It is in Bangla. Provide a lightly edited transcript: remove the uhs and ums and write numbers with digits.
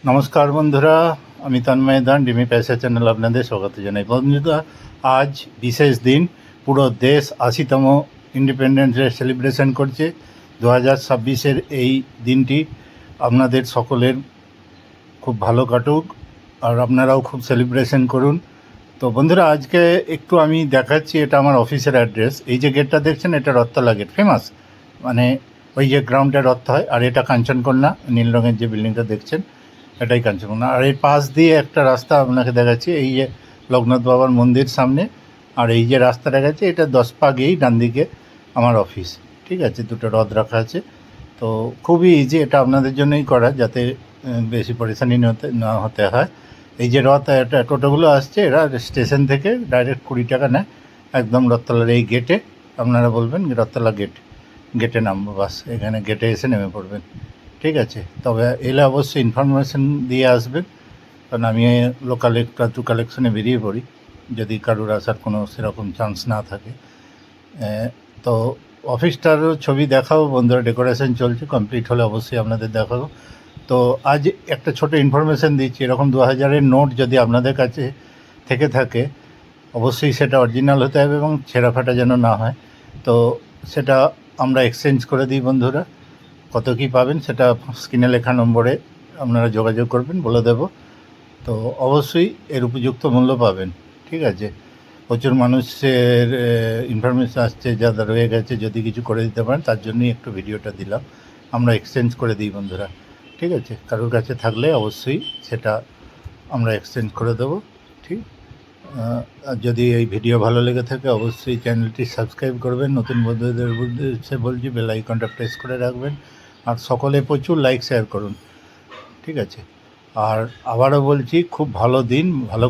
নমস্কার বন্ধুরা, আমি তন্ময় দান ডিমি পয়সা চ্যানেল আপনাদের স্বাগত জানাই। বন্ধুরা, আজ বিশেষ দিন, পুরো দেশ ৮০তম ইন্ডিপেন্ডেন্স ডে সেলিব্রেশন করছে। 2026-এর এই দিনটি আপনাদের সকলের খুব ভালো কাটুক, আর আপনারাও খুব সেলিব্রেশন করুন। তো বন্ধুরা, আজকে একটু আমি দেখাচ্ছি, এটা আমার অফিসের অ্যাড্রেস। এই যে গেটটা দেখছেন, এটা রথতলা গেট, ফেমাস, মানে ওই যে গ্রাউন্ডে রথ হয়। আর এটা কাঞ্চনকন্যা, নীল রঙের যে বিল্ডিংটা দেখছেন, এটাই কাঞ্চনকন্যা। আর এই পাশ দিয়ে একটা রাস্তা আপনাকে দেখাচ্ছি, এই যে লোকনাথ বাবার মন্দির সামনে, আর এই যে রাস্তাটা গেছে, এটা 10 পা গিয়েই ডান দিকে আমার অফিস। ঠিক আছে, দুটো রথ রাখা আছে। তো খুবই ইজি, এটা আপনাদের জন্যই করা, যাতে বেশি পরেশানি না হতে হয়। এই যে রথ, এটা টোটোগুলো আসছে, এরা স্টেশন থেকে ডাইরেক্ট 20 টাকা নেয়, একদম রথতলার এই গেটে। আপনারা বলবেন রথতলা গেটে নামবো, বাস এখানে গেটে এসে নেমে পড়বেন। ঠিক আছে, তবে এলে অবশ্যই ইনফরমেশান দিয়ে আসবেন, কারণ আমি লোকাল একটু কালেকশনে বেরিয়ে পড়ি, যদি কারোর আসার কোনো সেরকম চান্স না থাকে। তো অফিসটারও ছবি দেখাবো বন্ধুরা, ডেকোরেশন চলছে, কমপ্লিট হলে অবশ্যই আপনাদের দেখাবো। তো আজ একটা ছোট ইনফরমেশান দিচ্ছি, এরকম 2000-এর নোট যদি আপনাদের কাছে থেকে থাকে, অবশ্যই সেটা অরিজিনাল হতে হবে এবং ছেঁড়াফাটা যেন না হয়। তো সেটা আমরা এক্সচেঞ্জ করে দিই বন্ধুরা। কত কী পাবেন সেটা স্ক্রিনে লেখা নম্বরে আপনারা যোগাযোগ করবেন, বলে দেব। তো অবশ্যই এর উপযুক্ত মূল্য পাবেন। ঠিক আছে, প্রচুর মানুষের ইনফরমেশান আসছে, যাদের রয়ে গেছে, যদি কিছু করে দিতে পারেন, তার জন্যই একটু ভিডিওটা দিলাম। আমরা এক্সচেঞ্জ করে দিই বন্ধুরা। ঠিক আছে, কারোর কাছে থাকলে অবশ্যই সেটা আমরা এক্সচেঞ্জ করে দেবো। ঠিক, আর যদি এই ভিডিও ভালো লেগে থাকে, অবশ্যই চ্যানেলটি সাবস্ক্রাইব করবেন। নতুন বন্ধুদের উদ্দেশ্যে বলছি, বেল আইকনটা প্রেস করে রাখবেন, আর সকলে প্রচুর লাইক শেয়ার করুন। ঠিক আছে, আর আবারও বলছি, খুব ভালো দিন, ভালো